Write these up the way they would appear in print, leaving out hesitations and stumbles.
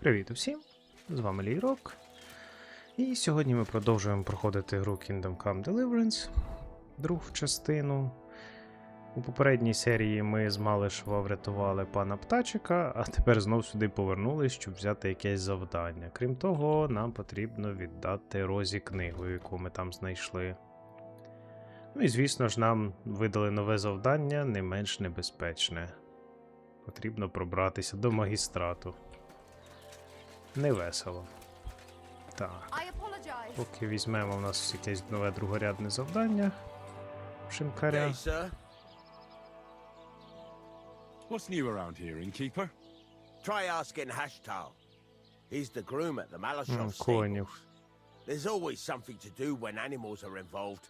Привіт усім! З вами 𝕋𝕒𝕥𝕠𝕠. І сьогодні ми продовжуємо проходити гру Kingdom Come Deliverance, другу частину. У попередній серії ми з Малишева врятували пана Птачика, а тепер знов сюди повернулись, щоб взяти якесь завдання. Крім того, нам потрібно віддати Розі книгу, яку ми там знайшли. Ну і звісно ж нам видали нове завдання, не менш небезпечне. Потрібно пробратися до магістрату. Невесело. Так. Поки візьмемо, у нас якесь нове другорядне завдання. Шинкаря. What's new around here, innkeeper? Try asking Hashtal. He's the groom at the Malashov Конюх. stables. There's always something to do when animals are involved.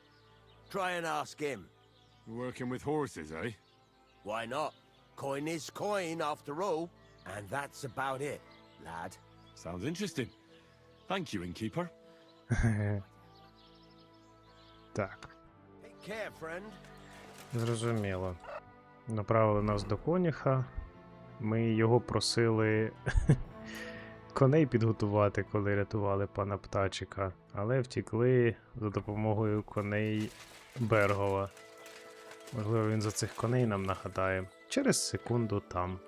Try and ask him. Working with horses, eh? Why not? Coin is coin, after all. And that's about it, lad. Sounds interesting. Thank you, innkeeper. Так. Take care, friend. Зрозуміло. Направили нас до конюха. Ми його просили коней підготувати, коли рятували пана Птачика. Але втікли за допомогою коней Бергова. Можливо, він за цих коней нам нагадає. Через секунду там.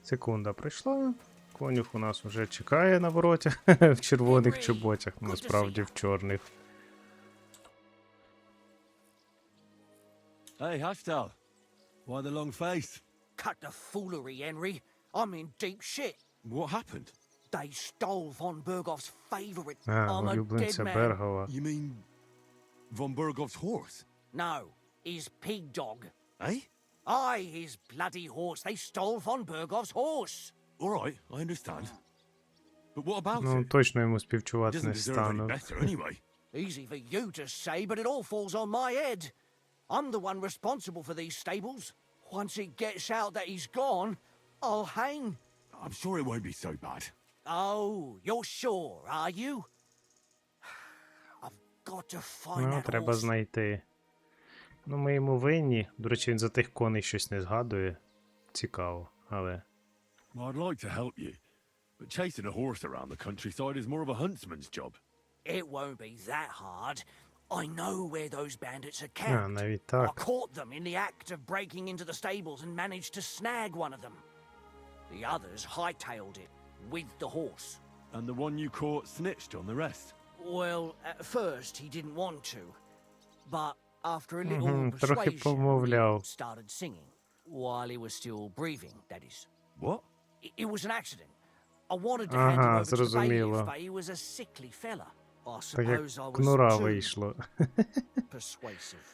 Секунда пройшла. Конюх у нас вже чекає на воротях в червоних чоботях, насправді в чорних. Hey, Hashtal. Why the long face? Cut the foolery, Henry. I'm in deep shit. What happened? They stole von Bergov's favorite. А, I'm a dead улюбленця man. Бергова. You mean von Bergov's horse? No, his pig dog. Eh? Aye, his bloody horse. They stole von Bergov's horse. All right, I understand. But what about Ну, it? точно йому He співчувати doesn't не deserve any стану. better anyway. Easy for you to say, but it all falls on my head. I'm the one responsible for these stables. Once it gets out that he's gone, I'll hang. I'm sure it won't be so bad. Oh, you're sure, are you? I've got to find Ну, that треба horse. знайти. Ну, ми йому винні. До речі, він за тих коней щось не згадує. Цікаво, але... I'd like to help you, but chasing a horse around the countryside is more of a huntsman's job. It won't be that hard. I know where those bandits are А, camped. навіть I так. caught them in the act of breaking into the stables and managed to snag one of them. The others hightailed it with the horse. And the one you caught snitched on the rest. Well, at first he didn't want to, but after a little трохи persuasion, помовляв. he started singing while he was still breathing. That is, What? it was an accident. I wanted to hand him Ага, over to the зрозуміло. bailiff, but he was a sickly fella. I Так як suppose I was кнура too вийшло. persuasive.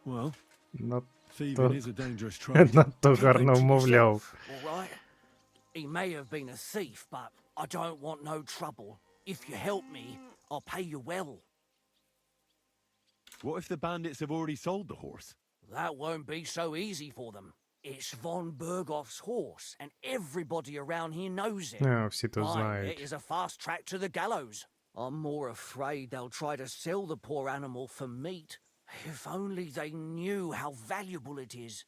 Well, Над- thieving is a dangerous trade. Надто гарно вмовляв. All right. He may have been a thief, but I don't want no trouble. If you help me, I'll pay you well. What if the bandits have already sold the horse? That won't be so easy for them. It's von Bergov's horse, and everybody around here knows it. А, всі то Buying it знають. is a fast track to the gallows. I'm more afraid they'll try to sell the poor animal for meat. If only they knew how valuable it is.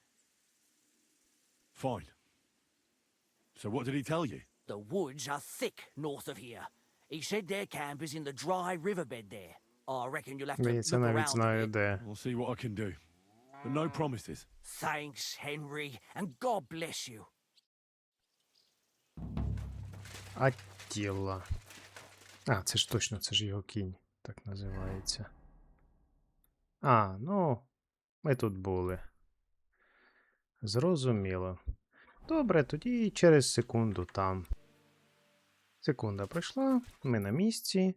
Fine. So what did he tell you? The woods are thick north of here. He said their camp is in the dry riverbed there. I reckon you'll have to Здається, look навіть around a знаю bit. де. I'll see what I can do. But no promises. Thanks, Henry, and God bless you. Аттіла. А, це ж точно, це ж його кінь. Так називається. А, ну, ми тут були. Зрозуміло. Добре, тоді через секунду там. Секунда пройшла, ми на місці.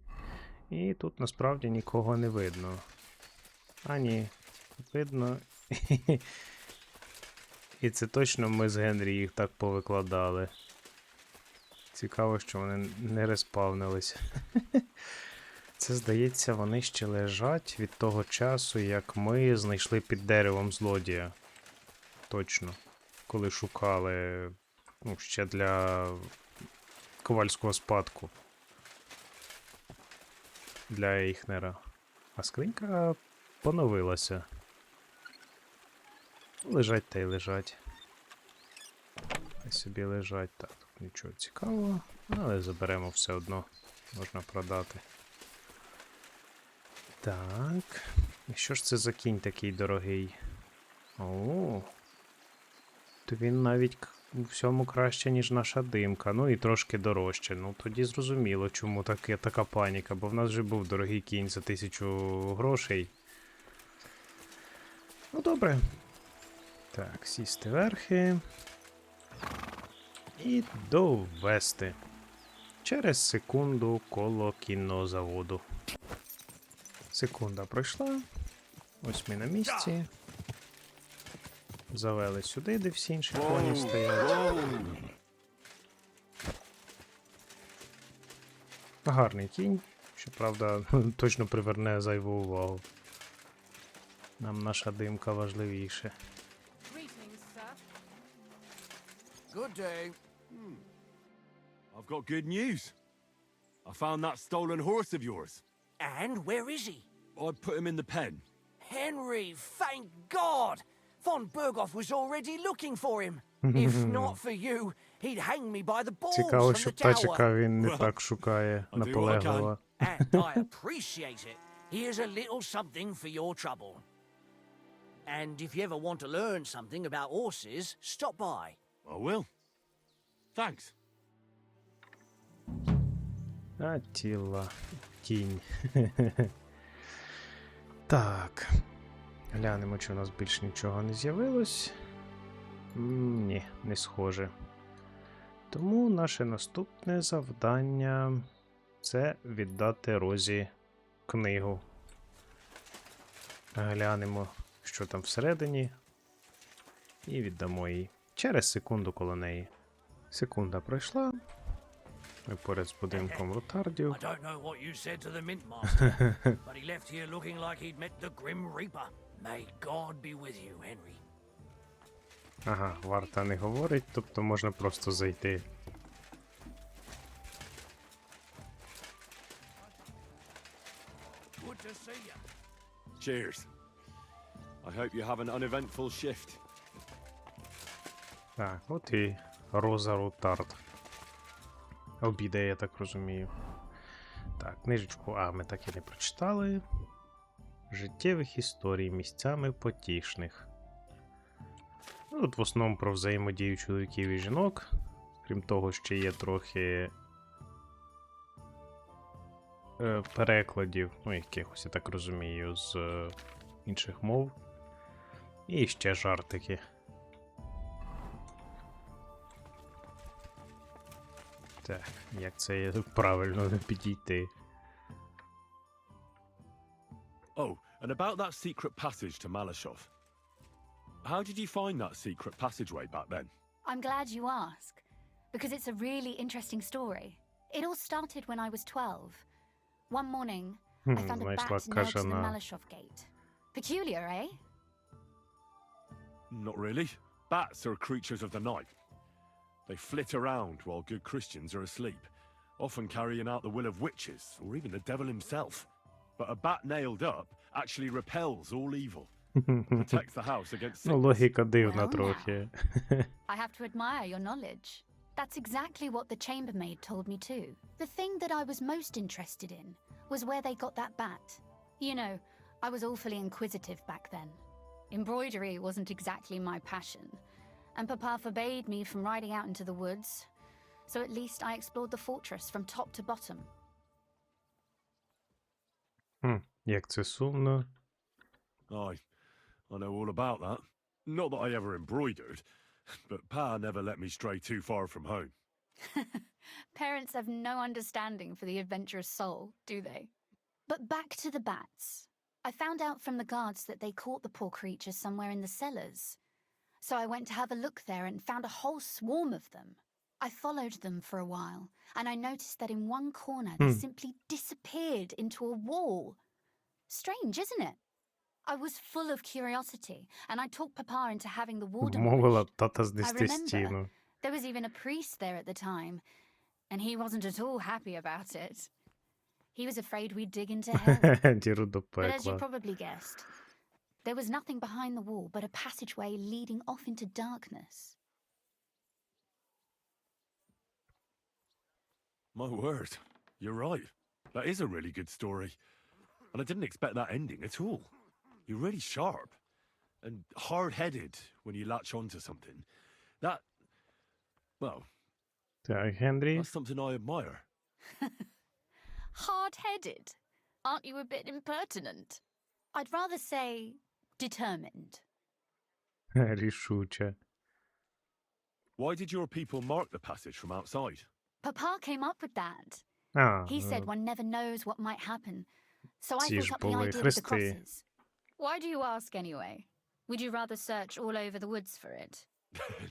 І тут насправді нікого не видно. А ні, видно. І це точно ми з Генрі їх так повикладали. Цікаво, що вони не респавнились. Це, здається, вони ще лежать від того часу, як ми знайшли під деревом злодія. Точно. Коли шукали, ну, ще для ковальського спадку. Для Ейхнера. А скринька поновилася. Лежать та й лежать. Хай собі лежать. Так, тут нічого цікавого, але заберемо все одно. Можна продати. Так. І що ж це за кінь такий дорогий? О, то він навіть у всьому краще, ніж наша димка. Ну і трошки дорожче. Ну тоді зрозуміло, чому така паніка. Бо в нас вже був дорогий кінь за 1000 грошей. Ну добре. Так, сісти верхи. І довести. Через секунду коло кінного заводу. Секунда пройшла. Ось ми на місці. Завели сюди, де всі інші коні стоять. Гарний кінь. Щоправда, точно приверне зайву увагу. Нам наша димка важливіше. Good day. I've got good news. I found that stolen horse of yours. And where is he? I put him in the pen. Henry, thank God! Von Berghoff was already looking for him. If not for you, he'd hang me by the balls Цікаво, from the щоб tower. тачика він не так шукає I'll do what I наполегливо. And I appreciate it. Here's a little something for your trouble. And if you ever want to learn something about horses, stop by. I will. Thanks. Аттіла. Кінь. Так. Глянемо, чи у нас більш нічого не з'явилось. Ні, не схоже. Тому наше наступне завдання це віддати Розі книгу. Глянемо, що там всередині. І віддамо їй. Через секунду коло неї. Секунда пройшла. Ми поряд з будинком рутардів. I don't know what you said to the Mint Master, but he left here looking like he'd met the Grim Reaper. May God be with you, Henry. Ага, варта не говорить, тобто можна просто зайти. Good to see you. Cheers. I hope you have an uneventful shift. Так, от і Роза Рутард. Обідає, я так розумію. Так, книжечку, ми так і не прочитали. Життєвих історій місцями потішних. Ну, тут в основному про взаємодію чоловіків і жінок. Крім того, ще є трохи перекладів, ну, якихось, я так розумію, з інших мов. І ще жартики. Так, як це правильно підійти? Oh, and about that secret passage to Malashov. How did you find that secret passageway back then? I'm glad you ask, because it's a really interesting story. It all started when I was 12. One morning, I found a bat Знайшла next to the кажана. Malashov gate. Peculiar, eh? Not really. Bats are creatures of the night. They flit around while good Christians are asleep, often carrying out the will of witches or even the devil himself. But a bat nailed up actually repels all evil, protects the house against Ну, sickness. логіка дивна Well, трохи. I have to admire your knowledge. That's exactly what the chambermaid told me too. The thing that I was most interested in was where they got that bat. You know, I was awfully inquisitive back then. Embroidery wasn't exactly my passion, and Papa forbade me from riding out into the woods, so at least I explored the fortress from top to bottom. Як це сумно. I know all about that. Not that I ever embroidered, but Pa never let me stray too far from home. Parents have no understanding for the adventurous soul, do they? But back to the bats. I found out from the guards that they caught the poor creatures somewhere in the cellars. So I went to have a look there and found a whole swarm of them. I followed them for a while, and I noticed that in one corner they simply disappeared into a wall. Strange, isn't it? I was full of curiosity, and I talked Papa into having the wall Мовила demolished. тата I знести remember стіну. there was even a priest there at the time, and he wasn't at all happy about it. He was afraid we'd dig into hell. Діру до But as you пекла. probably guessed, there was nothing behind the wall but a passageway leading off into darkness. My word, you're right. That is a really good story. And I didn't expect that ending at all. You're really sharp and hard-headed when you latch onto something. That, well, Так, Генрі. that's something I admire. Hard-headed? Aren't you a bit impertinent? I'd rather say determined. Рішуче. Why did your people mark the passage from outside? Papa came up with that. А, He said one never knows what might happen. So I Ці ж thought up the були idea of the хрести. crosses. Why do you ask anyway? Would you rather search all over the woods for it?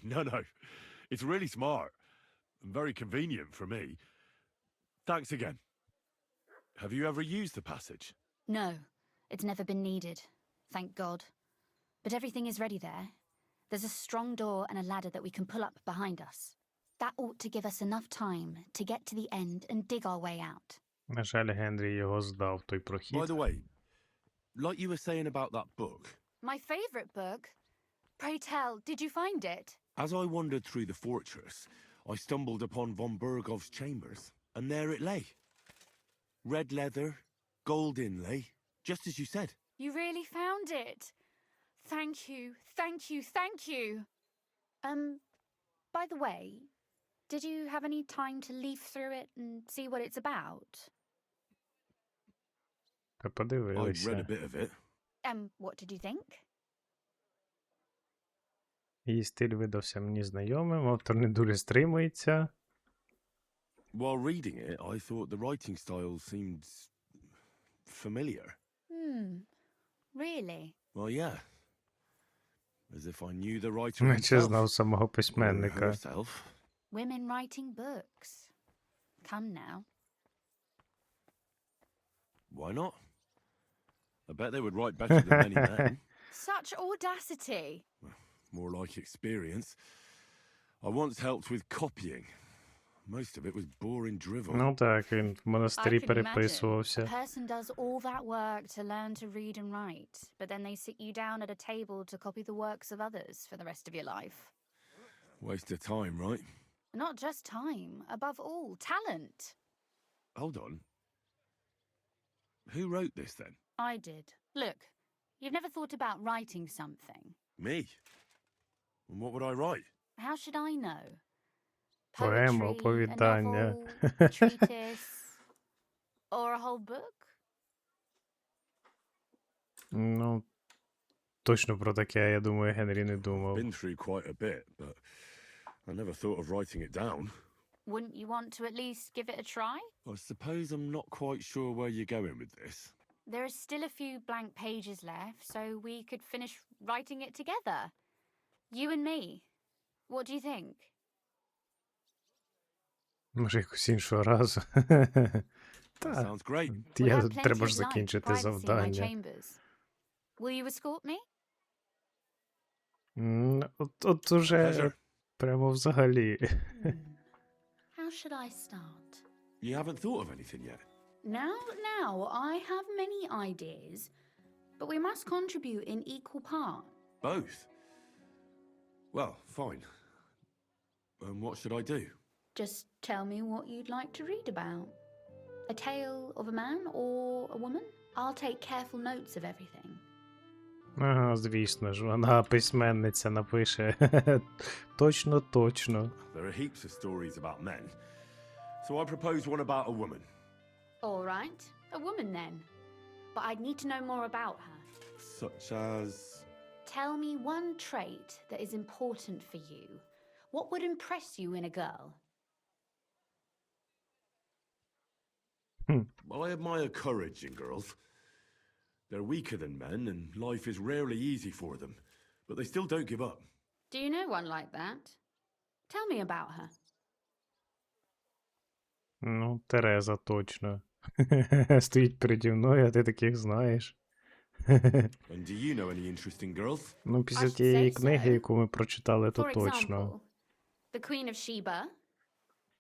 No. It's really smart. And very convenient for me. Thanks again. Have you ever used the passage? No, it's never been needed. Thank God. But everything is ready there. There's a strong door and a ladder that we can pull up behind us. That ought to give us enough time to get to the end and dig our way out. На жаль, Генрі його здав той прохід. By the way, like you were saying about that book, My favourite book? Pray tell, did you find it? as I wandered through the fortress, I stumbled upon von Bergov's chambers, and there it lay. Red leather, gold inlay, just as you said. You really found it. Thank you, thank you, thank you. By the way, did you have any time to leaf through it and see what it's about? Та I read a подивилися. bit of it. What did you think? Її стиль видався мені знайомим, автор не дуже стримується. While reading it, I thought the writing style seemed familiar. Really? Well, yeah. As if I knew the writer Наче himself. знав самого Or письменника. herself. Women writing books. Come now. Why not? I bet they would write better than many men. Such audacity. More like experience. I once helped with copying. Most of it was boring drivel. Ну так, він в монастирі I can imagine. A переписувався. person does all that work to learn to read and write, but then they sit you down at a table to copy the works of others for the rest of your life. Waste of time, right? Not just time, above all, talent. Hold on. Who wrote this then? I did. Look, you've never thought about writing something. Me? And what would I write? How should I know? Поему, Poetry, a оповідання. novel, a treatise, or a whole book? Ну, точно про таке, я думаю, Генрі не думав. Been through quite a bit, but I never thought of writing it down. Wouldn't you want to at least give it a try? I suppose I'm not quite sure where you're going with this. There are still a few blank pages left, so we could finish writing it together. You and me. What do you think? Може, якось іншого разу. That Та, sounds great. We have plenty треба of ж light, закінчити privacy in my завдання. chambers. Will you escort me? От уже Pleasure. прямо взагалі. How should I start? You haven't thought of anything yet? Now, I have many ideas, but we must contribute in equal part. Both? Well, fine. What should I do? Just tell me what you'd like to read about. A tale of a man or a woman? I'll take careful notes of everything. Ага, звісно ж, вона письменниця напише. Точно. There are heaps of stories about men. So I propose one about a woman. All right, a woman then. But I'd need to know more about her. Such as... Tell me one trait that is important for you. What would impress you in a girl? Well, I admire courage in girls. They're weaker than men, and life is rarely easy for them. But they still don't give up. Do you know one like that? Tell me about her. Ну, Тереза точно. Стоїть переді мною, а ти таких знаєш. And do you know any interesting girls? Ну, I після should тієї say книги, so. яку ми прочитали, то For точно. example, the Queen of Sheba,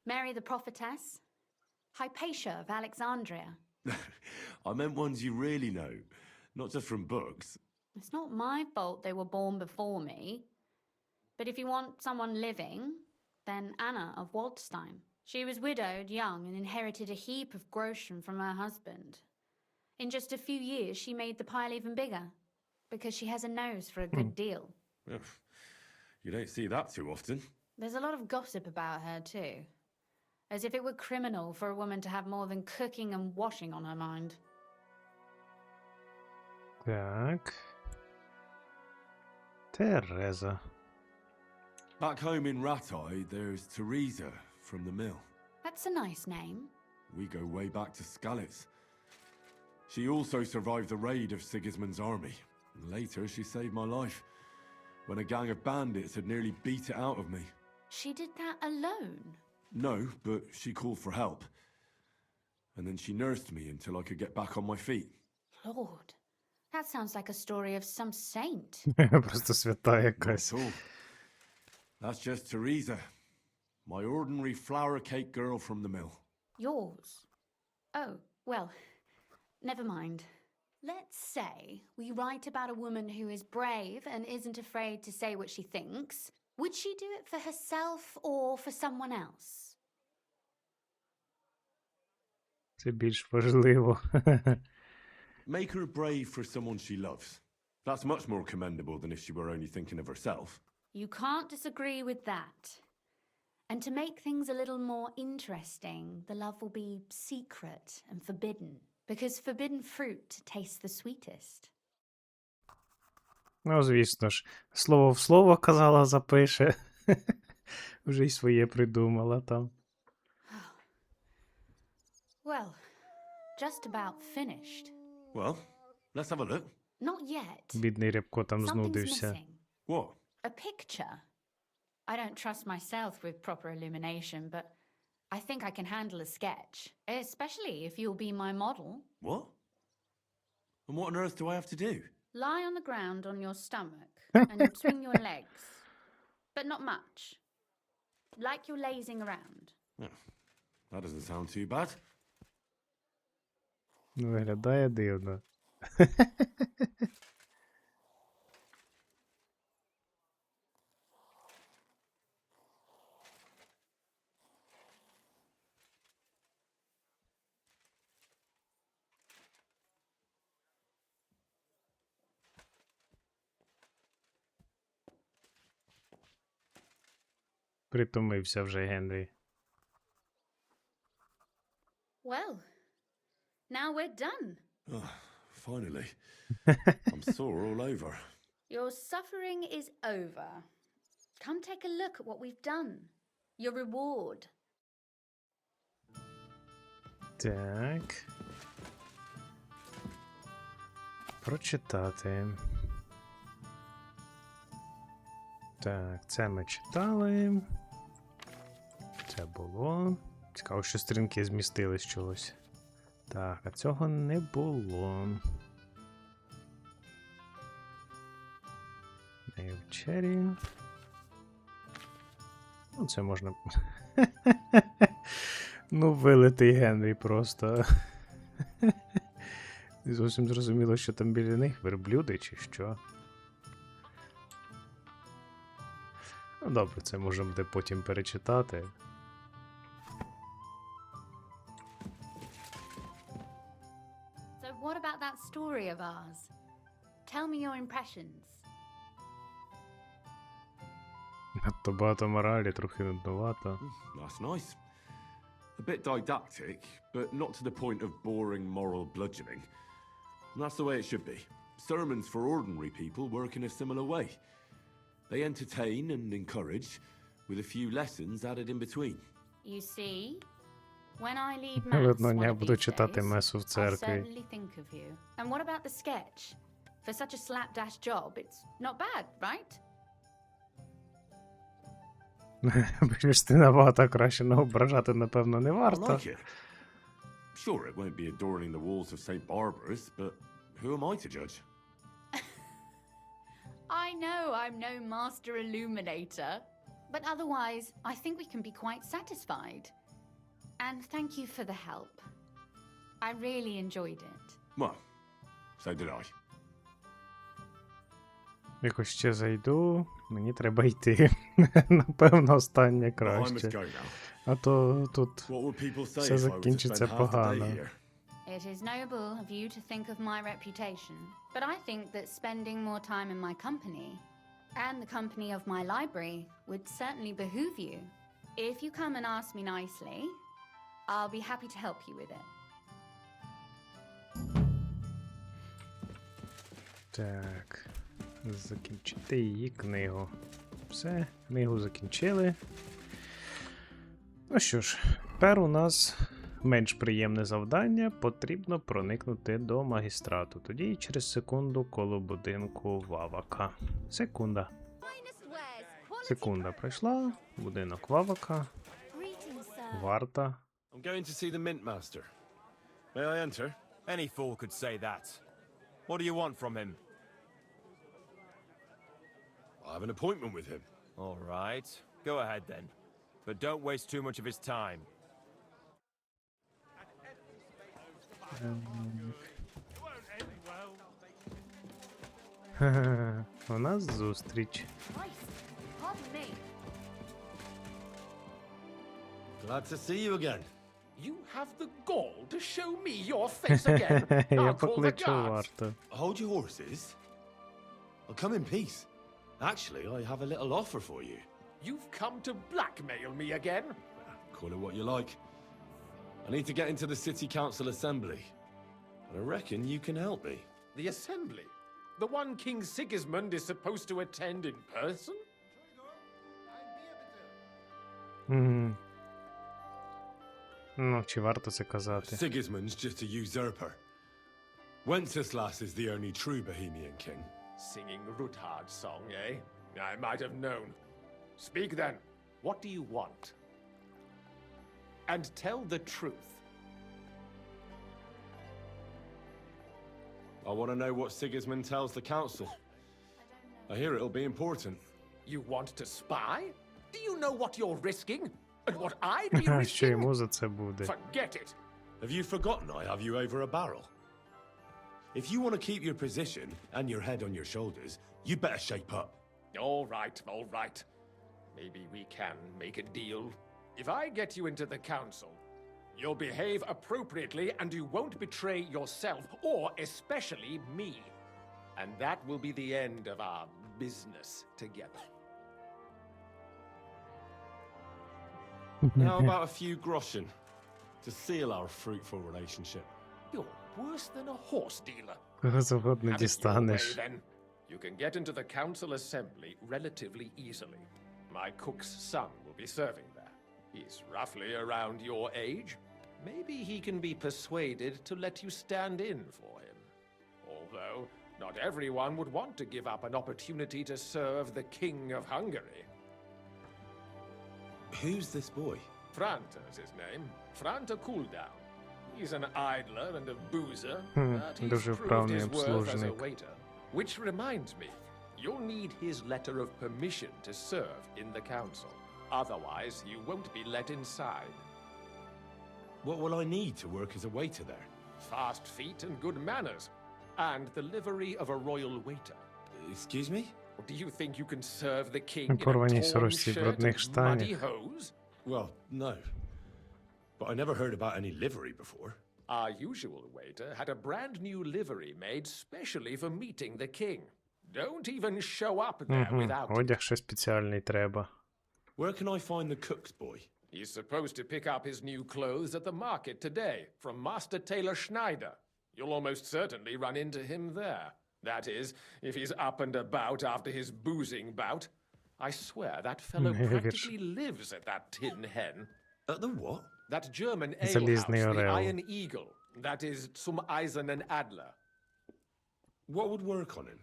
Mary the Prophetess, Hypatia of Alexandria. I meant ones you really know, not just from books. It's not my fault they were born before me. But if you want someone living, then Anna of Waldstein. She was widowed young and inherited a heap of groschen from her husband. In just a few years, she made the pile even bigger, because she has a nose for a good deal. You don't see that too often. There's a lot of gossip about her, too. As if it were criminal for a woman to have more than cooking and washing on her mind. Так. Тереза. Back home in Ratai, there's Teresa from the mill. That's a nice name. We go way back to Skalitz. She also survived the raid of Sigismund's army. Later, she saved my life, when a gang of bandits had nearly beat it out of me. She did that alone? No, but she called for help. And then she nursed me until I could get back on my feet. Lord, that sounds like a story of some saint. Просто свята якась. Not at all. That's just Teresa, my ordinary flour cake girl from the mill. Yours? Oh, well, never mind. Let's say we write about a woman who is brave and isn't afraid to say what she thinks. Would she do it for herself or for someone else? Це більш важливо. Make her brave for someone she loves. That's much more commendable than if she were only thinking of herself. You can't disagree with that. And to make things a little more interesting, the love will be secret and forbidden. Because forbidden fruit tastes the sweetest. Ну, звісно ж, слово в слово казала, запише. Вже й своє придумала там. Well, just about finished. Well, let's have a look. Not yet. Бідний Рябко там Something's знудився. missing. What? A picture. I don't trust myself with proper illumination, but I think I can handle a sketch, especially if you'll be my model. What? And what on earth do I have to do? Lie on the ground on your stomach and swing your legs, but not much. Like you're lazing around. That doesn't sound too bad. Виглядає дивно. Притомився вже Генрі. Well, now we're done. Oh, finally. I'm sore all over. Your suffering is over. Come take a look at what we've done. Your reward. Так. Прочитати. Так, це ми читали. Це було. Цікаво, що сторінки змістились чогось. Так, а цього не було. Не вечері. Ну, це можна. Ну, вилитий Генрі просто. Не зовсім зрозуміло, що там біля них верблюди чи що. Ну, добре, це можна буде потім перечитати. So what about that story of ours? Tell me your impressions. Надто багато моралі, трохи нудновато. That's nice. A bit didactic, but not to the point of boring moral bludgeoning. And that's the way it should be. Sermons for ordinary people work in a similar way. They entertain and encourage, with a few lessons added in between. You see, when I lead Видно, mass я one of буду these читати days, месу в I'll церкві. certainly think of you. And what about the sketch? For such a slapdash job, it's not bad, right? Більш ти набагато краще, не ображати, напевно, не I варто. like it. Sure, it won't be adorning the walls of St. Barbara's, but who am I to judge? I know I'm no master illuminator, but otherwise, I think we can be quite satisfied. And thank you for the help. I really enjoyed it. Well, so did I. Якось ще зайду. Мені треба йти. Напевно, останнє I must краще. go now. А то тут What would people say все if I were to закінчиться spend half the day погано. here? It is noble of you to think of my reputation, but I think that spending more time in my company and the company of my library would certainly behoove you. If you come and ask me nicely, I'll be happy to help you with it. Так. Закінчити її книгу. Все, книгу закінчили. Ну що ж, тепер у нас менш приємне завдання. Потрібно проникнути до магістрату. Тоді через секунду коло будинку Вавака. Секунда. Секунда пройшла. Будинок Вавака. Варта. I'm going to see the mint master. May I enter? Any fool could say that. What do you want from him? I have an appointment with him. All right. Go ahead then. But don't waste too much of his time. У нас зустріч. Pardon me. Glad to see you again. You have the gall to show me your face again. Я I'll call the покличу guards. варту. Hold your horses. I'll come in peace. Actually, I have a little offer for you. You've come to blackmail me again? Call it what you like. I need to get into the city council assembly. And I reckon you can help me. The assembly? The one King Sigismund is supposed to attend in person? Мгм. Ну, чи варто це казати? Sigismund's just a usurper. Wenceslas is the only true Bohemian king. Singing Ruthard's song, eh? I might have known. Speak then. What do you want? And tell the truth. I want to know what Sigismund tells the council. I hear it'll be important. You want to spy? Do you know what you're risking? And what I'd be Що risking? йому за це буде? Forget it. Have you forgotten I have you over a barrel? If you want to keep your position and your head on your shoulders, you better shape up. All right, all right. Maybe we can make a deal. If I get you into the council, you'll behave appropriately and you won't betray yourself, or especially me. And that will be the end of our business together. How about a few groschen to seal our fruitful relationship? You're worse than a horse dealer. Кого завгодно Have it your way, дістанеш. then. You can get into the council assembly relatively easily. My cook's son will be serving there. He's roughly around your age. Maybe he can be persuaded to let you stand in for him. Although, not everyone would want to give up an opportunity to serve the King of Hungary. Who's this boy? Franta's his name. Franta Cooldown. He's an idler and a boozer, but he's дуже proved вправний his worth as a обслужник. waiter. Which reminds me, you'll need his letter of permission to serve in the council. Otherwise, you won't be let inside. What will I need to work as a waiter there? Fast feet and good manners. And the livery of a royal waiter. Excuse me? Do you think you can serve the king in a Порвані torn сорочці, shirt брудних and muddy штанях. hose? Well, no. But I never heard about any livery before. Our usual waiter had a brand new livery made specially for meeting the king. Don't even show up there without it. Одяг ще спеціальний треба. Where can I find the cook's boy? He's supposed to pick up his new clothes at the market today from Master Tailor Schneider. You'll almost certainly run into him there. That is, if he's up and about after his boozing bout. I swear that fellow Не вірш. practically lives at that tin hen. At the what? That German Залізний alehouse, the орел. Iron Eagle. That is zum Eisernen Adler. What would work on him?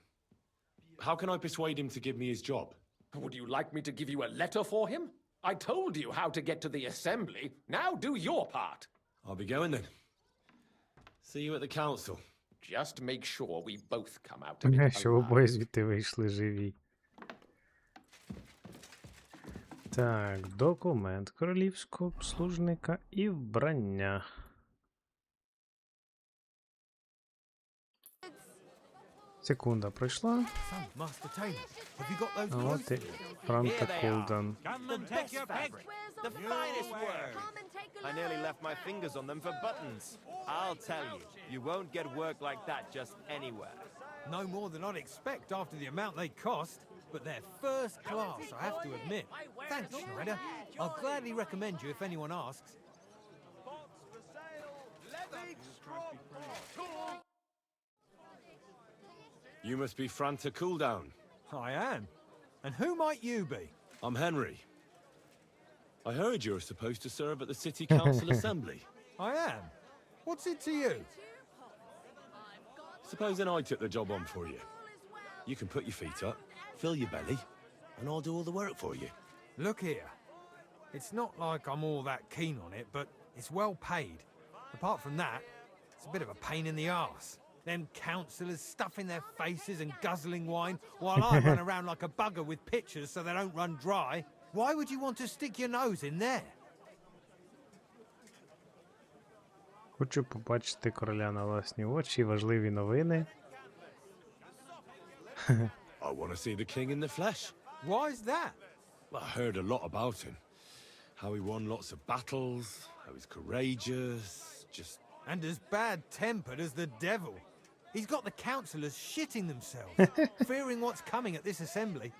How can I persuade him to give me his job? Would you like me to give you a letter for him? I told you how to get to the assembly. Now do your part. I'll be going then. See you at the council. Just make sure we both come out of it Що alive. обоє звідти вийшли живі. Так, документ королівського обслужника і вбрання. Секунда пройшла. So, Master Taylor, have you got those От і clothes? Франта Кулдан. The best fabric, the finest word. I nearly left my fingers on them for buttons. I'll tell you, you won't get work like that just anywhere. No more than I'd expect after the amount they cost, but they're first class, I have to admit. Thanks, Schneider. I'll gladly recommend you if anyone asks. You must be Franta Cooldown. I am. And who might you be? I'm Henry. I heard you're supposed to serve at the City Council Assembly. I am. What's it to you? Supposing I took the job on for you. You can put your feet up, fill your belly, and I'll do all the work for you. Look here. It's not like I'm all that keen on it, but it's well paid. Apart from that, it's a bit of a pain in the arse. Them councillors stuffing their faces and guzzling wine while I run around like a bugger with pitchers so they don't run dry. Why would you want to stick your nose in there? Хочу побачити короля на власні очі, важливі новини. I want to see the king in the flesh. Why is that? Well, I heard a lot about him. How he won lots of battles, how he's courageous, just... And as bad-tempered as the devil. He's got the councillors shitting themselves, fearing what's coming at this assembly.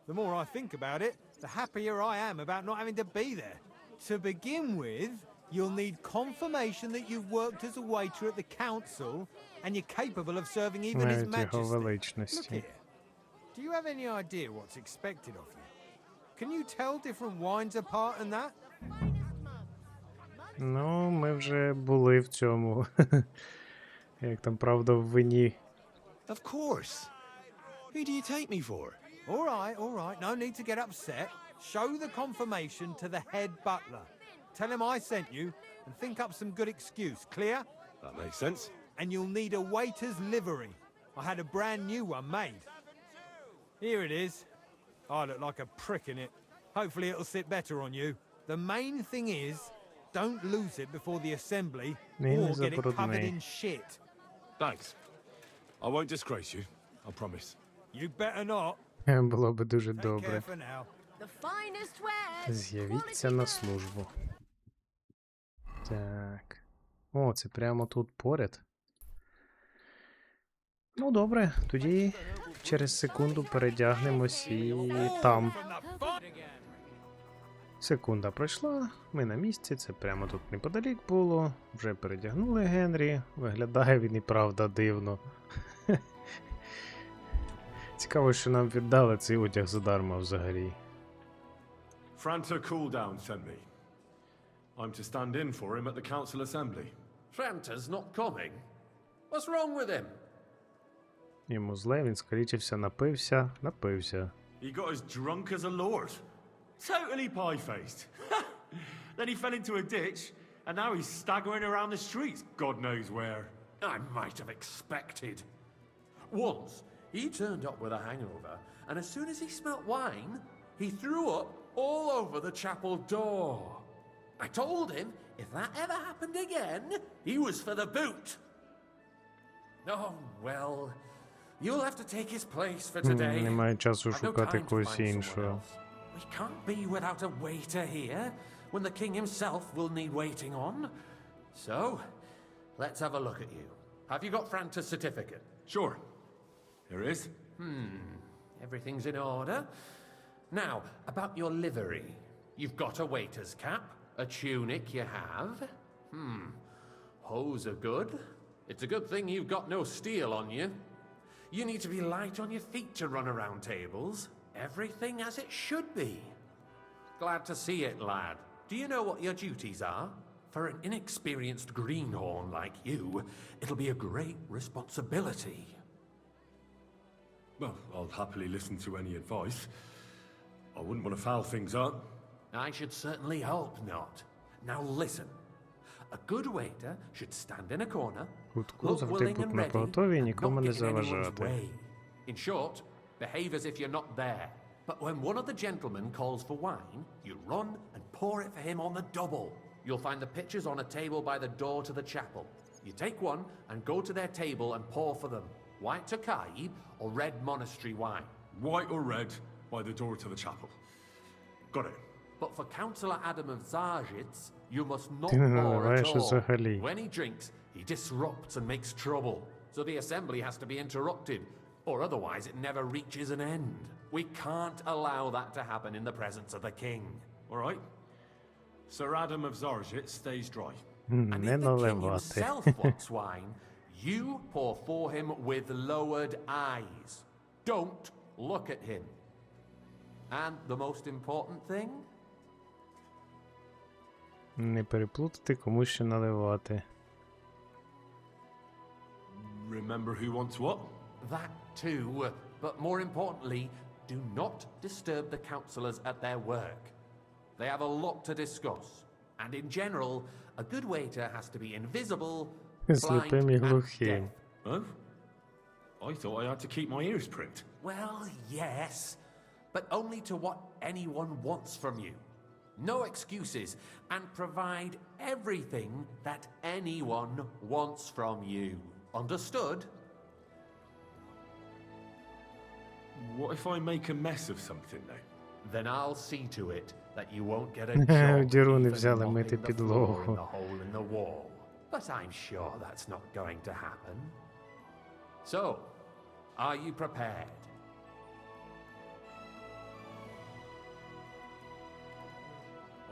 The more I think about it, the happier I am about not having to be there. To begin with, you'll need confirmation that you've worked as a waiter at the council and you're capable of serving even His Навіть його Majesty. Look величності. here. Do you have any idea what's expected of you? Can you tell different wines apart and that? Ну, ми вже були в цьому. Як там правда в вині. Of course. Who do you take me for? All right, no need to get upset. Show the confirmation to the head butler. Tell him I sent you and think up some good excuse, clear? That makes sense. And you'll need a waiter's livery. I had a brand new one made. Here it is. I look like a prick in it. Hopefully it'll sit better on you. The main thing is, don't lose it before the assembly or get it covered in shit. Thanks. I won't disgrace you, I promise. You better not. Було би дуже Take care добре. for now. З'явіться на службу. Так. О, це прямо тут поряд. Ну, добре, тоді через секунду передягнемось і там. Секунда пройшла, ми на місці, це прямо тут неподалік було. Вже передягнули Генрі. Виглядає він і правда дивно. Цікаво, що нам віддали цей одяг задарма взагалі. Franta Cooldown sent me. I'm to stand in for him at the council assembly. Franta's not coming. What's wrong with him? Йому зле, він скалічився, напився. He got as drunk as a lord. Totally pie-faced. Then he fell into a ditch, and now he's staggering around the streets, God knows where. I might have expected. Once, he turned up with a hangover, and as soon as he smelt wine, he threw up all over the chapel door. I told him if that ever happened again, he was for the boot. Oh, well, you'll have to take his place for today. Немає часу I've no шукати time to когось find someone іншого. else. We can't be without a waiter here, when the king himself will need waiting on. So, let's have a look at you. Have you got Franta's certificate? Sure. Here it is. Everything's in order. Now, about your livery. You've got a waiter's cap, a tunic you have. Hose are good. It's a good thing you've got no steel on you. You need to be light on your feet to run around tables. Everything as it should be. Glad to see it, lad. Do you know what your duties are? For an inexperienced greenhorn like you, it'll be a great responsibility. Well, I'll happily listen to any advice. I wouldn't want to foul things up. I should certainly hope not. Now listen. A good waiter should stand in a corner, Кутку look завжди willing будь and на ready, поготові, and нікому not не get in anyone's заважати. way. In short, behave as if you're not there. But when one of the gentlemen calls for wine, you run and pour it for him on the double. You'll find the pitchers on a table by the door to the chapel. You take one and go to their table and pour for them. white Tokai or red monastery wine? White or red, by the door to the chapel. Got it. But for Councillor Adam of Zarzhitz, you must not Ти не pour at наливаєш all. взагалі. When he drinks, he disrupts and makes trouble. So the assembly has to be interrupted, or otherwise it never reaches an end. We can't allow that to happen in the presence of the king. All right. Sir Adam of Zarzhit stays dry. And Не if the king наливати. himself wants wine, you pour for him with lowered eyes. Don't look at him. And the most important thing? Не переплутати, кому що наливати. Remember who wants what? That too, but more importantly, do not disturb the councillors at their work. They have a lot to discuss, and in general, a good waiter has to be invisible, blind, Сліпим і and глухим. Oh? deaf. I thought I had to keep my ears pricked. Well, yes, but only to what anyone wants from you. No excuses, and provide everything that anyone wants from you. Understood? What if I make a mess of something now? Then I'll see to it that you won't get a job Діру не even взяли mopping мити the floor підлогу. in the hole in the wall. But I'm sure that's not going to happen. So, are you prepared?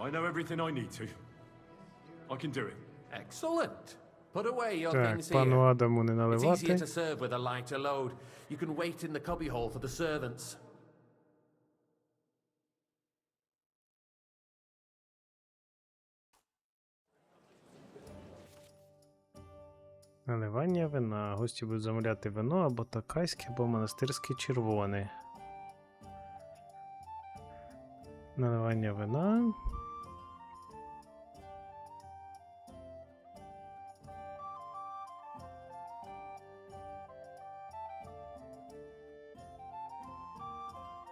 I know everything I need to. I can do it. Excellent. Put away your Так, things пану here. Адаму не It's easier наливати. to serve with a lighter load. You can wait in the cubbyhole for the servants. Наливання вина. Гості будуть замовляти вино або такайське, або монастирське червоне. Наливання вина.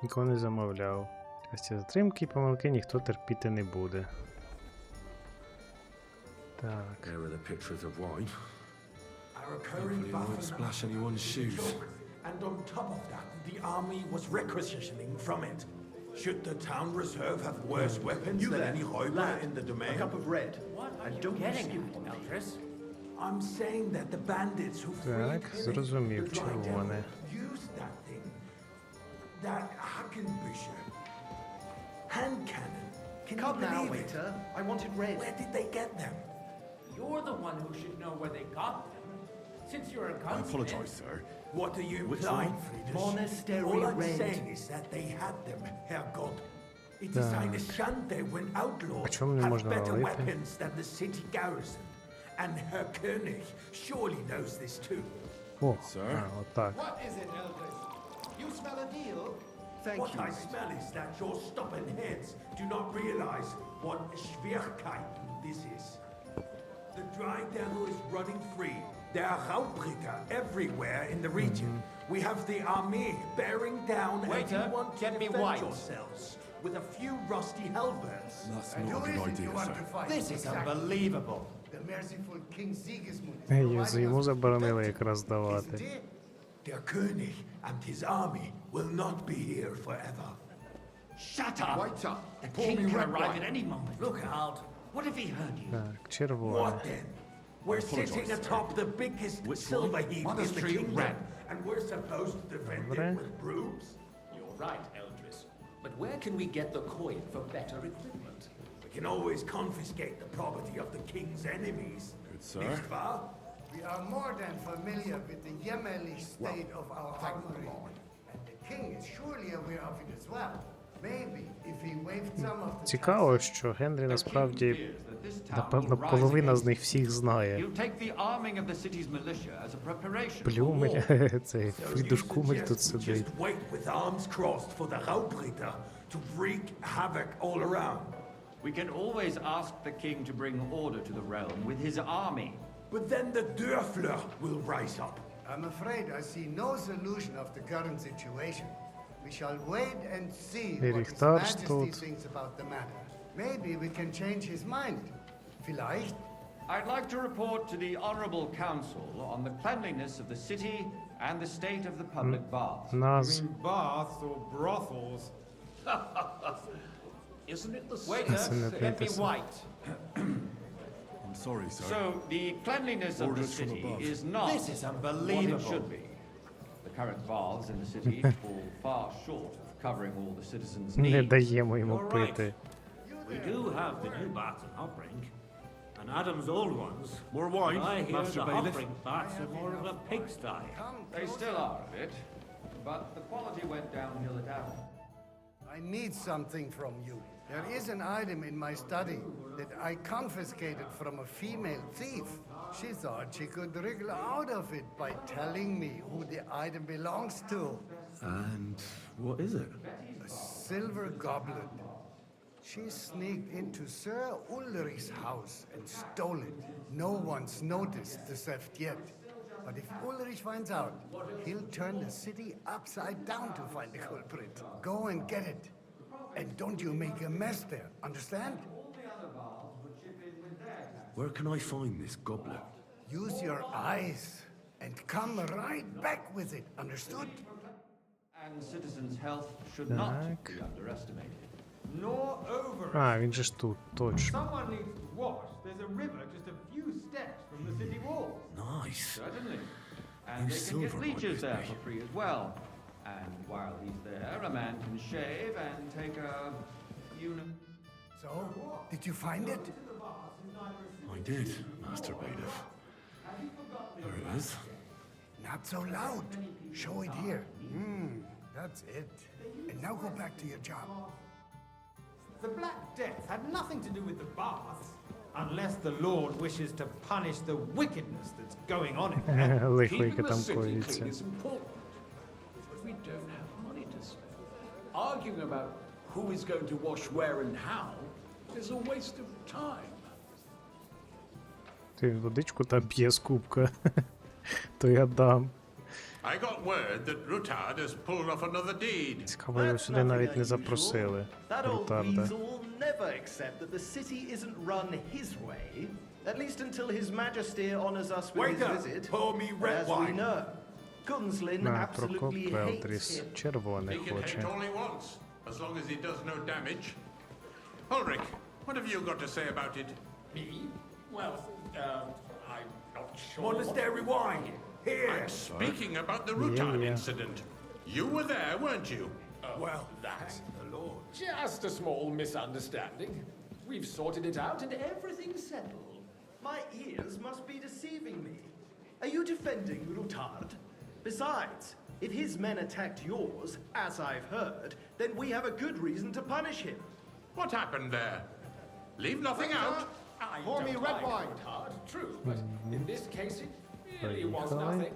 Нікого не замовляв. Часті затримки і помилки ніхто терпіти не буде. Так. There are the pictures of wine. A recurring Hopefully it won't splash anyone's shoes. And on top of that, the army was requisitioning from it. Should the town reserve have worse weapons than any Räuber in the domain? A cup of red. And don't Getting dispute at, me. Eldris? I'm saying that the bandits who freed Так, Village зрозумів, the Dry червоне. Devil used that thing. That Hackenbücher. Hand cannon. Can you Come now, believe it? waiter. I wanted red. Where did they get them? You're the one who should know where they got them. Since you're a I gunsmith. apologize, sir. What are you Which implying, one? Friedrich? Monastery All I'm red. saying is that they had them, Herrgott. It is eine Schande when outlaws чому не have можна better налити? weapons than the city garrison. And Herr König surely knows this too. О, Sir? отак. What is it, Eldris? You smell a deal? Thank What you. I smell is that your stubborn heads do not realize what Schwierigkeiten this is. The Dry Devil is running free. There are Raubritter everywhere in the region. We have the army bearing down Waiter, anyone to get me defend white. yourselves with a few rusty halberds. That's not a good idea, sir. This is unbelievable. The merciful King Sigismund is Йому providing us заборонили with якраз Isn't давати. it? Der König and his army will not be here forever. Shut up! Waiter, The pour king me can red arrive wine. at any moment. Look out! What if he heard you? Так, червоне. What then? We're sitting sir. atop the biggest Which silver one? heap in the Monastery kingdom, red. and we're supposed to defend Dobre. it with brooms? You're right, Eldris. But where can we get the coin for better equipment? We can always confiscate the property of the king's enemies. Good, sir. Nicht wahr? We are more than familiar with the jämmerlich state of our armory. And the king is surely aware of it as well. Maybe if he waived some of the Цікаво, що Генрі насправді, напевно, половина з них всіх знає. You take the arming of the city's militia as a preparation for Плюмель, war. цей So Фрідуш you Кумель тут suggest we сидить. just wait with arms crossed for the Raubritter to wreak havoc all around. We can always ask the king to bring order to the realm with his army. But then the Dörfler will rise up. I'm afraid I see no solution of the current situation. We shall wait and see what His Рихтар Majesty тут. thinks about the matter. Maybe we can change his mind. Vielleicht I'd like to report to the Honorable Council on the cleanliness of the city and the state of the public baths. Нас. In baths or brothels? Isn't it the Waiter, Isn't it get me this- white. I'm sorry, sir. So, the cleanliness of the Orders from city above. is not This is what unbelievable. it should be. The current baths in the city fall far short of covering all the citizens' Не needs. даємо йому You're right. пити. We do have the new baths in Hopbrink, and Adam's old ones. More wine, I hear Master the Bailiff. Hopbrink baths are more of a pigsty. They still are a bit, but the quality went downhill at Adam. I need something from you. There is an item in my study that I confiscated from a female thief. She thought she could wriggle out of it by telling me who the item belongs to. And what is it? A silver goblet. She sneaked into Sir Ulrich's house and stole it. No one's noticed the theft yet. But if Ulrich finds out, he'll turn the city upside down to find the culprit. Go and get it. And don't you make a mess there, understand? Where can I find this goblet? Use your eyes and come right back with it, understood? And citizens' health should not Так. be underestimated. Nor over. А, він же ж тут, точно. Someone needs to wash. There's a river just a few steps from the city wall. Nice. Certainly. And New they can get silver leeches might there be. for free as well. And while he's there, a man can shave and take a So, did you find it? I did, Master Bailiff. There it is. Not so loud. Show it here. That's it. And now go back to your job. The Black Death had nothing to do with the baths, unless the Lord wishes to punish the wickedness that's going on in there. Лихо, Keeping яке the там city коїться. clean is important, but we don't have money to spend. Arguing about who is going to wash where and how is a waste of time. Ти водичку там п'є з кубка. То я дам. I got word that Rutard has pulled off another deed. Цікаво, його сюди навіть не запросили. That old Рутарда. weasel will never accept that the city isn't run his way, at least until His Majesty honors us with his Waiter, visit. pour me red As we wine. know, Gunslin На, Прокоп absolutely hates Велтріс. him. Червоне He can hate хоче. all he wants, as long as he does no damage. Ulrich, what have you got to say about it? Me? Well, I'm not sure. Monastery wine. Here. I'm speaking about the Rutard yeah. incident. You were there, weren't you? Well, That? the Lord. Just a small misunderstanding. We've sorted it out and everything's settled. My ears must be deceiving me. Are you defending Rutard? Besides, if his men attacked yours, as I've heard, then we have a good reason to punish him. What happened there? Leave nothing out. I don't red wine. Hard, true, but in this case it really was nothing.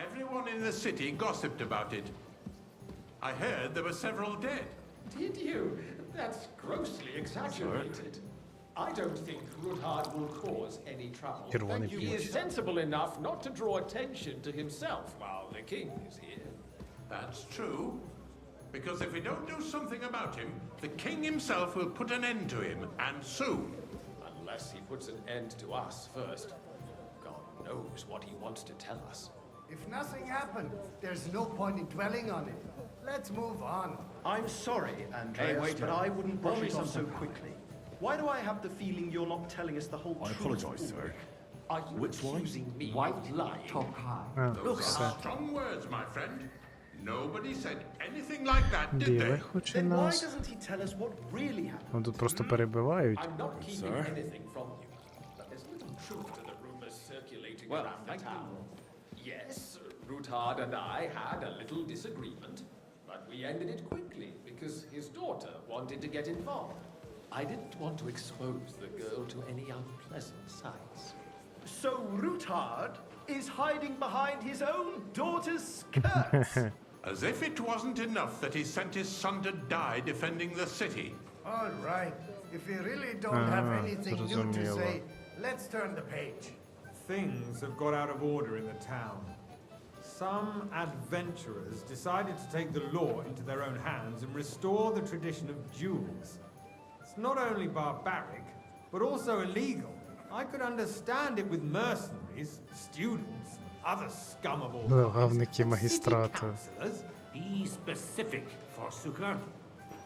Everyone in the city gossiped about it. I heard there were several dead. Did you? That's grossly exaggerated. I don't think Rutard will cause any trouble. Червоний He п'є. is sensible enough not to draw attention to himself while the king is here. That's true. Because if we don't do something about him, the king himself will put an end to him, and soon. Unless he puts an end to us first. God knows what he wants to tell us. If nothing happened, there's no point in dwelling on it. Let's move on. I'm sorry, Andreas, waiter. but I wouldn't Pour brush me it off so something. quickly. Why do I have the feeling you're not telling us the whole I truth? apologize, sir. Are you accusing me of lying? А, Those все. are strong words, my friend. Nobody said anything like that, did Біле they? хоче Then why нас. doesn't he tell us what really happened? Ну тут просто перебивають. I'm not keeping anything from you, but there's little truth to the rumors circulating Well, around the thank you. town. Yes, Rutard and I had a little disagreement, but we ended it quickly because his daughter wanted to get involved. I didn't want to expose the girl to any unpleasant sights. So Rutard is hiding behind his own daughter's skirts. As if it wasn't enough that he sent his son to die defending the city. All right. If you really don't have anything new to зрозуміло. say, let's turn the page. Things have got out of order in the town. Some adventurers decided to take the law into their own hands and restore the tradition of duels. It's not only barbaric, but also illegal. I could understand it with mercenaries, students, other scum of all Главники kinds. магістрату. City councillors. Be specific, Forsooker.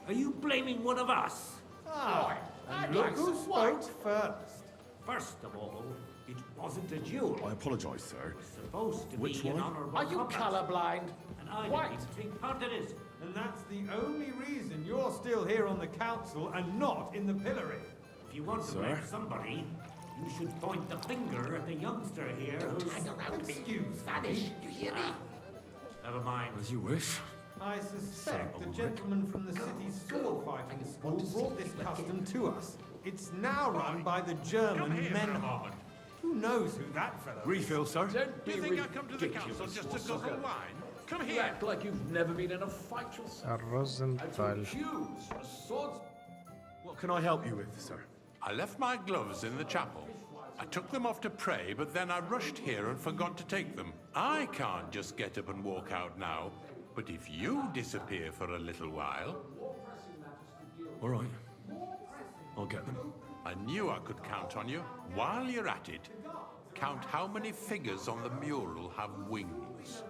Are you blaming one of us? Ah, and look who spoke first. First of all, it wasn't a duel. I apologize, sir. It was supposed to Which be an one? honorable Are you combat. colorblind? And I didn't even take part in it. And that's the only reason you're still here on the council and not in the pillory. If you want to Sir? blame somebody, you should point the finger at the youngster here who's... Excuse Vanish, you hear me? Never mind. As you wish. I suspect the gentleman from the city's sword fighting school brought this custom to us. It's now run by the German Menhard. Who knows who that fellow is? Refill, sir. Don't Do you think I come to the council just to guzzle wine? Come You here. act like you've never been in a fight yourself. Розенталь. Accuse a swords... What can I help you with, sir? I left my gloves in the chapel. I took them off to pray, but then I rushed here and forgot to take them. I can't just get up and walk out now. But if you disappear for a little while... All right. I'll get them. I knew I could count on you. While you're at it, count how many figures on the mural have wings.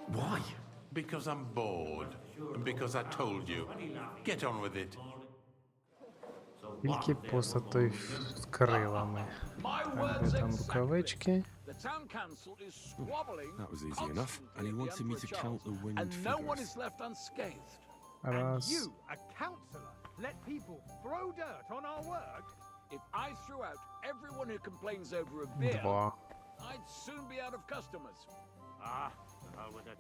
Why? Because I'm bored. And because I told you. Get on with it. Тільки постатой з крилами. Так, де там рукавички? The town council is squabbling. That was easy enough. And he wanted me to count the winged and no one figures. is left unscathed. Раз, You, a councillor, let people throw dirt on our work? If I threw out everyone who complains over a beer, два. I'd soon be out of customers. Ah, hell with it.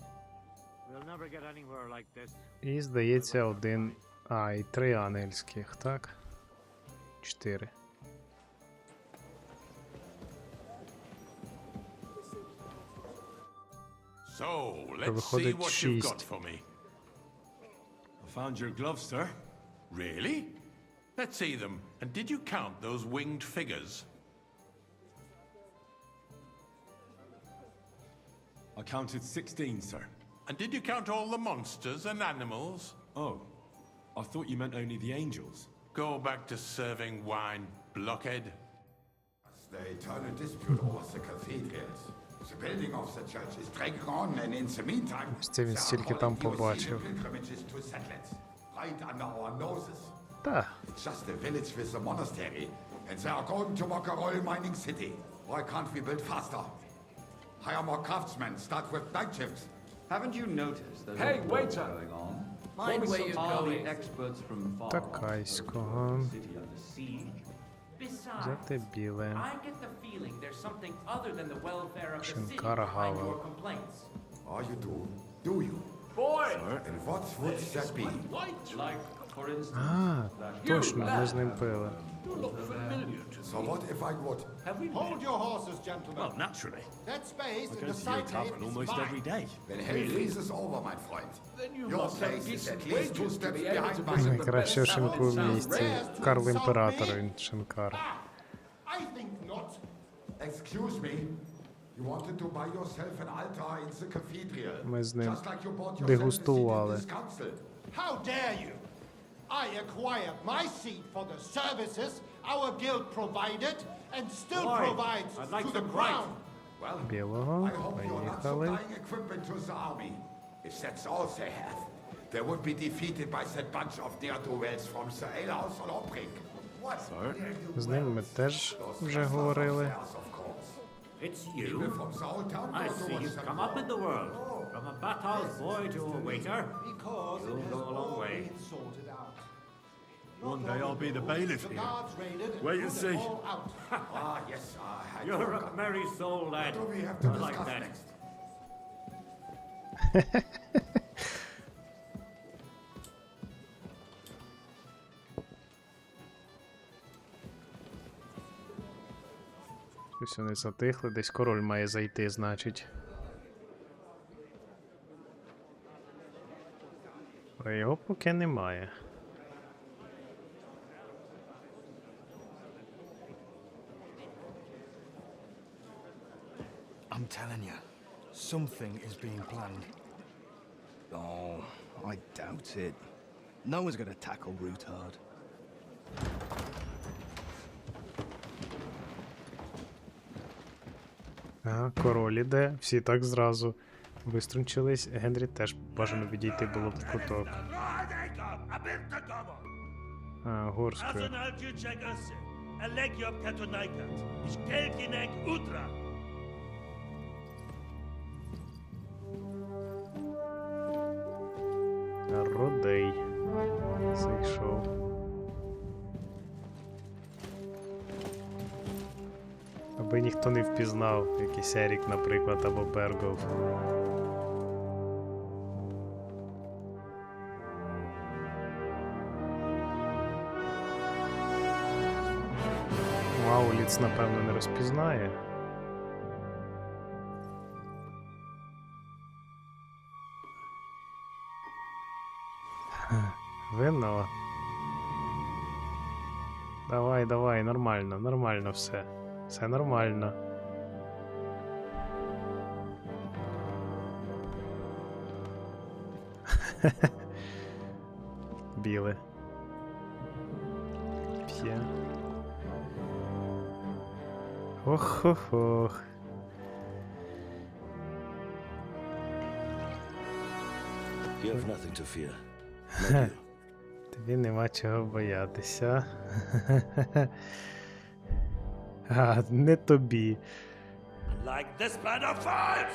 We'll never get anywhere like this. І, здається, один... А, і 3 ангельських, так? 4. So, let's see what you've got for me. I found your gloves, sir. Really? Let's see them. And did you count those winged figures? I counted 16, sir. And did you count all the monsters and animals? Oh, I thought you meant only the angels. Go back to serving wine, blockhead. The eternal dispute over the cathedrals. The building of the church is dragging on, and in the meantime, Це він стільки там побачив. pilgrimages to settlements, right under our noses. Та, It's just a village with a monastery, and they are going to mock a oil mining city. Why can't we build faster? Hire more craftsmen, start with night shifts. Haven't you noticed there's Hey, a war waiter! going on? Mind where you're Army going. experts from far Такайського. city under siege. Взяти біле. I get the feeling there's something other than the welfare of the city Шинкара behind Гава. your complaints. Oh, you do? Do you? Boy! And what would that be? Like, for instance, А, точно, ми з ним пили. You look familiar to So what if I would? Hold your horses, gentlemen. Well, naturally. That space I in go the to your side tavern almost every day. Then hell freezes over, my friend. Then you Your must have place is decent at least 2 wages to steps be able behind to mine. visit the Найкраще best шинку в salons. місті. Карл Імператор, він шинкар. I think not. Excuse me. You wanted to buy yourself an altar in the cathedral. Ми з ним Just like you bought yourself a seat in дегустували. this council. How dare you? I acquired my seat for the services our guild provided and still Why? provides I'd like to the some crown. Well, Білого. I hope you're not Поїхали. supplying equipment to the army. If that's all they have, they would be defeated by that bunch of ne'er-do-wells from the alehouse on Oprik. What? З ним ми теж вже говорили. Of course. It's People you. from the old town I go see towards you've them. come up in the world. From a bathhouse boy to a waiter. Because You'll it go has a long all way. been sorted out. One day I'll be the bailiff The here. guards raided and Wait and put see. it all out. Ah, yes, I You're forgot. a merry soul, lad. What do we have to I like discuss that. next? Ось вони затихли, десь король має зайти, значить. А його поки немає. I'm telling you, something is being planned. Oh, I doubt it. No one's gonna tackle Rootard. Ага, король іде, всі так зразу виструнчились. Генрі теж бажано відійти було б в куток. А, горською. Родей зайшов. Аби ніхто не впізнав, якийсь Ерік, наприклад, або Бергов. Мауліц, напевно, не розпізнає. Вино. Давай, давай, нормально, нормально все. Все нормально. Біле. П'є. Ох-ох-ох. You have nothing to fear. Тобі нема чого боятися. А, не тобі. Like this plan of fights!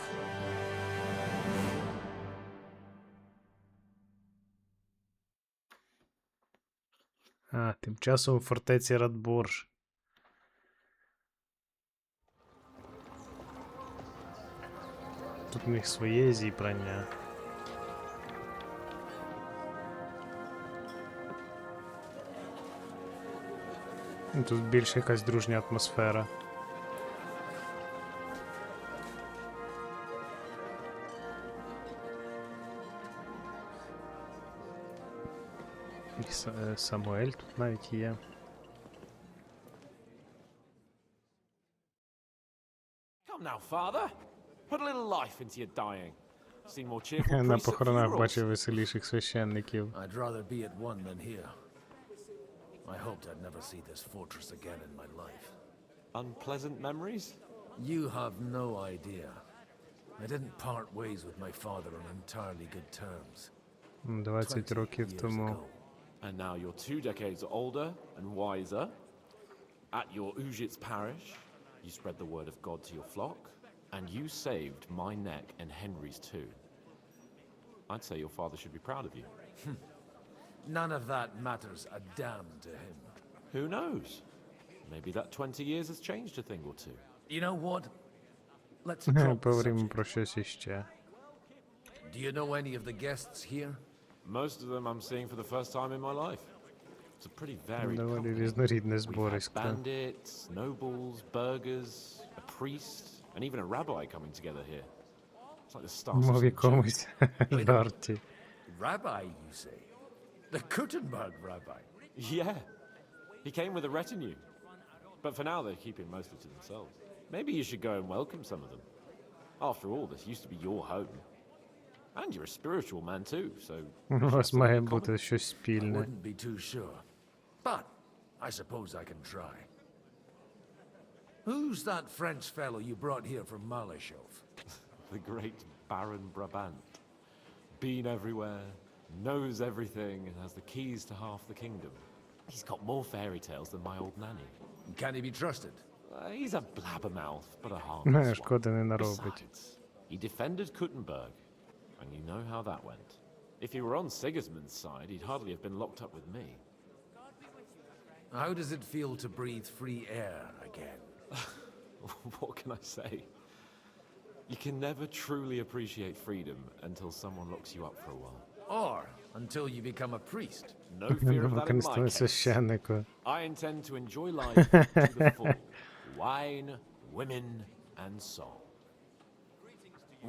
А, тим часом у фортеці Ратборж. Тут у них своє зібрання. Тут більше якась дружня атмосфера. І Самуель тут навіть є. Come now, father. Put a little life into your dying. Seen more cheerful На priests at похоронах funerals. бачив веселіших священників. I'd rather be at one than here. I hoped I'd never see this fortress again in my life. Unpleasant memories? You have no idea. I didn't part ways with my father on entirely good terms. 20 років тому. And now you're 2 decades older and wiser. At your Ujit's parish, you spread the word of God to your flock, and you saved my neck and Henry's too. I'd say your father should be proud of you. None of that matters a damn to him. Who knows? Maybe that 20 years has changed a thing or two. You know what? Let's drop the Поговоримо subject. про щось іще. Do you know any of the guests here? Most of them I'm seeing for the first time in my life. It's a pretty varied Доволі company. різнорідне We've had зборисько. bandits, nobles, burgers, a priest, and even a rabbi coming together here. It's like the stars of Мов some якомусь жарті. Rabbi, you say? The Gutenberg rabbi? Yeah, he came with a retinue. But for now, they're keeping mostly to themselves. Maybe you should go and welcome some of them. After all, this used to be your home. And you're a spiritual man too, so... У вас має бути щось I спільне. wouldn't be too sure. But I suppose I can try. Who's that French fellow you brought here from Malashov? The great Baron Brabant. Been everywhere, knows everything, and has the keys to half the kingdom. He's got more fairy tales than my old nanny. Can he be trusted? He's a blabbermouth, but a harmless one. Шкоди не наробить. Besides, he defended Kuttenberg, and you know how that went. If he were on Sigismund's side, he'd hardly have been locked up with me. How does it feel to breathe free air again? What can I say? You can never truly appreciate freedom until someone locks you up for a while. Or until you become a priest? No fear of that in my case. Священнику. I intend to enjoy life to the full. Wine, women, and song.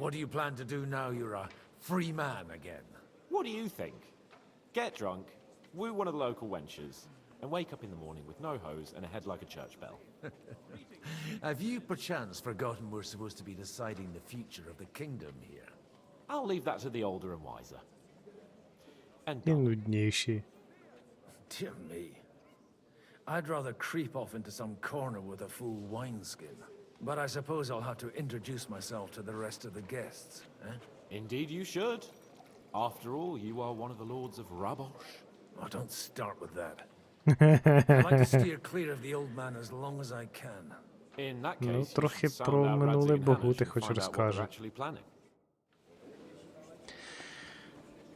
What do you plan to do now you're a free man again? What do you think? Get drunk, woo one of the local wenches, and wake up in the morning with no hose and a head like a church bell. Have you perchance forgotten we're supposed to be deciding the future of the kingdom here? I'll leave that to the older and wiser. And І нудніші. Dear me. I'd rather creep off into some corner with a full wineskin. But I suppose I'll have to introduce myself to the rest of the guests, eh? Indeed you should. After all, you are one of the lords of Ратборжі. Oh, don't start with that. I'd like to steer clear of the old man as long as I can. In that Ну, case, you трохи should sound про out минуле Radzi and богу Hannah ти and хоч find out what they're розкажи. actually planning.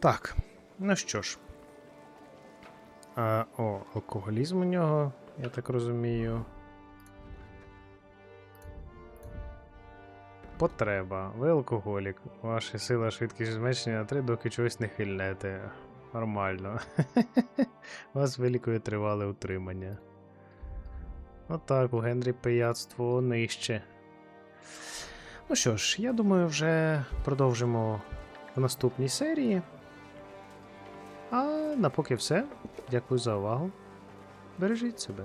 Так, ну що ж. Алкоголізм у нього, я так розумію. Потреба. Ви алкоголік. Ваша сила, швидкість зменшення на 3, доки чогось не хильнете. Нормально. Вас вилікує тривале утримання. Отак, у Генрі пияцтво нижче. Ну що ж, я думаю, вже продовжимо в наступній серії. А на поки все. Дякую за увагу. Бережіть себе.